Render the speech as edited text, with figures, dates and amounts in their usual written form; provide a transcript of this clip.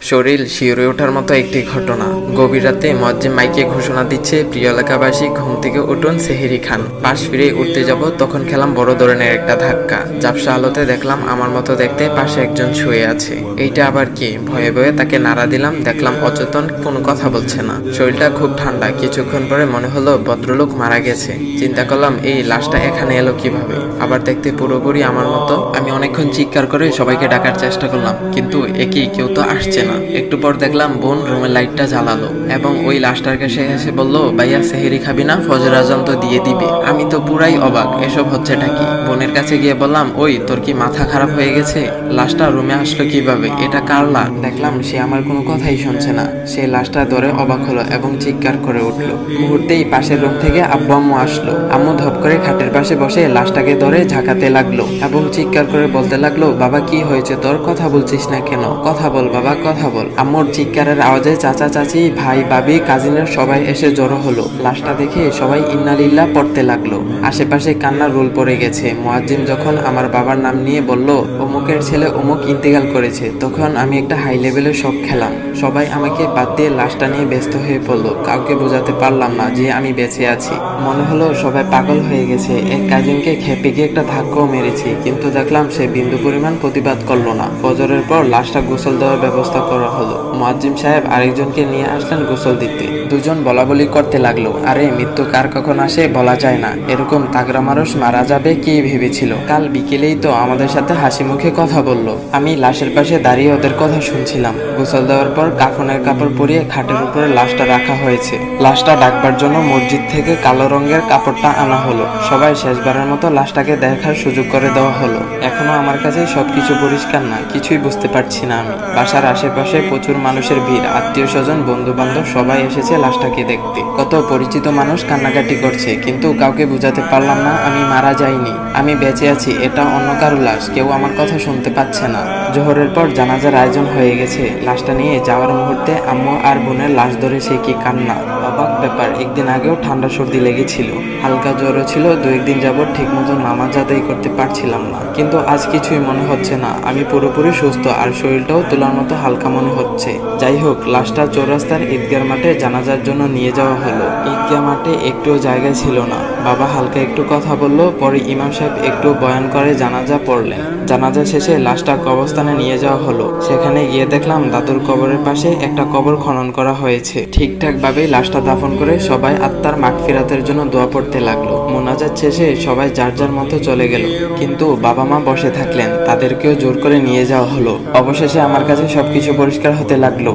শরীর শিউরে ওঠার মতো একটি ঘটনা। গভীর রাতে মুয়াজ্জিন মাইকে ঘোষণা দিচ্ছে, প্রিয় এলাকাবাসী ঘুম থেকে উঠুন, সেহরি খান। পাশ ফিরে উঠতে যাব, তখন খেলাম বড় ধরনের একটা ধাক্কা। ঝাপসা আলোতে দেখলাম আমার মতো দেখতে পাশে একজন শুয়ে আছে। এইটা আবার কি? ভয়ে ভয়ে তাকে নাড়া দিলাম, দেখলাম অচেতন, কোনো কথা বলছে না। শরীরটা খুব ঠান্ডা। কিছুক্ষণ পরে মনে হলো ভদ্রলোক মারা গেছে। চিন্তা করলাম এই লাশটা এখানে এলো কিভাবে। আবার দেখতে পুরোপুরি আমার মতো। আমি অনেকক্ষণ চিৎকার করে সবাইকে ডাকার চেষ্টা করলাম, কিন্তু একই কেউ তো আসছে না। একটু পর দেখলাম বোন রুমের লাইটটা জ্বালালো এবং ওই লাশটার কাছে এসে বলল, ভাইয়া সেহেরি খাবি না? ফজর আজান তো দিয়ে দিবে। আমি তো পুরাই অবাক, এসব হচ্ছেটা কি? বোনের কাছে গিয়ে বললাম, ওই তোর কি মাথা খারাপ হয়ে গেছে? লাশটা রুমে আসলো কিভাবে? এটা কার লাশ? দেখলাম সে আমার কোনো কথাই শুনছে না। সে লাশটা ধরে অবাক হলো এবং চিৎকার করে উঠলো। মুহূর্তেই পাশের রুম থেকে আব্বু আম্মু আসলো। আম্মু ধপ করে খাটের পাশে বসে লাশটাকে ধরে ঝাঁকাতে লাগলো এবং চিৎকার করে বলতে লাগলো, বাবা কি হয়েছে তোর? কথা বলছিস না কেন? কথা বল বাবা, কথা বল। আম্মুর চিৎকারের আওয়াজে চাচা চাচি, ভাই ভাবি, কাজিনের সবাই এসে জড়ো হলো। লাশটা দেখে সবাই ইন্নালিল্লাহ পড়তে লাগলো। আশেপাশে কান্নার রোল পড়ে গেছে। মুয়াজ্জিন যখন আমার বাবার নাম নিয়ে বলল, অমুকের ছেলে অমুক ইন্তেকাল করেছে, তখন আমি একটা হাই লেভেলের শক খেলাম। সবাই আমাকে বাদ দিয়ে লাশটা নিয়ে ব্যস্ত হয়ে পড়লো। কাউকে বোঝাতে পারলাম না যে আমি বেঁচে আছি। মনে হলো সবাই পাগল হয়ে গেছে। এক কাজিনকে খেপে গিয়ে একটা ধাক্কাও মেরেছি, কিন্তু দেখলাম সে বিন্দু পরিমাণ প্রতিবাদ করলো না। ফজরের পর লাশটা গোসল দেওয়ার ব্যবস্থা করা হলো। মুয়াজ্জিম সাহেব আরেকজনকে নিয়ে আসলেন গোসল দিতে। দুজন বলাবলি করতে লাগলো, আরে মৃত্যু কার কখন আসে বলা যায় না, এরকম তাগড়া মানুষ মারা যাবে কি ভেবেছিল? কাল বিকেলেই তো আমাদের সাথে হাসি মুখে কথা বললো। আমি লাশের পাশে দাঁড়িয়ে ওদের কথা শুনছিলাম। গোসল দেওয়ার পর কাফনের কাপড় পরিয়ে খাটের উপরে লাশটা রাখা হয়েছে। লাশটা ডাকবার জন্য মসজিদ থেকে কালো রঙের কাপড়টা আনা হলো। সবাই শেষবারের মতো লাশটাকে দেখার সুযোগ করে দেওয়া হলো। এখনো আমার কাছে সবকিছু পরিষ্কার না, কিছুই বুঝতে পারছি না আমি। বাসার আশেপাশে প্রচুর মানুষের ভিড়, আত্মীয় স্বজন, বন্ধু বান্ধব সবাই এসেছে লাশটাকে দেখতে। কত পরিচিত মানুষ কান্নাকাটি করছে, কিন্তু কাউকে বুঝাতে পারলাম না আমি মারা যাইনি, আমি বেঁচে আছি। এটা অন্য কারো লাশ, কেউ আমার কথা শুনতে পাচ্ছে না। জোহরের পর জানাজার আয়োজন হয়ে গেছে। লাশটা নিয়ে যাওয়ার মুহূর্তে আম্মু আর বোনের লাশ ধরে সে কি কান্না! অবাক ব্যাপার, একদিন আগেও ঠান্ডা সর্দি লেগেছিল, হালকা জ্বরও ছিল। 2-1 দিন যাবত ঠিক মতো নামাজ আদায় করতে পারছিলাম না, কিন্তু আজ কিছুই মনে হচ্ছে না। আমি পুরোপুরি সুস্থ আর শরীরটাও তোলার মতো হালকা মনে হচ্ছে। যাই হোক, লাশটা চৌরাস্তার ঈদগাহ মাঠে জানাজার জন্য নিয়ে যাওয়া হলো। ঈদগাহ মাঠে একটুও জায়গা ছিল না। বাবা হালকা একটু কথা বলল, পরে ইমাম সাহেব একটু বয়ান করে জানাজা পড়লেন। জানাজা শেষে লাশটা কবরস্থানে নিয়ে যাওয়া হলো। সেখানে গিয়ে দেখলাম দাদুর কবরের পাশে একটা কবর খনন করা হয়েছে। ঠিকঠাক ভাবে লাশটা দাফন করে সবাই আত্মার মাগফিরাতের জন্য দোয়া পড়তে লাগলো। মোনাজাত শেষে সবাই যার যার মতো চলে গেল, কিন্তু বাবা মা বসে থাকলেন, তাদেরকেও জোর করে নিয়ে যাওয়া হলো। অবশেষে আমার কাছে সবকিছু পরিষ্কার হতে লাগলো।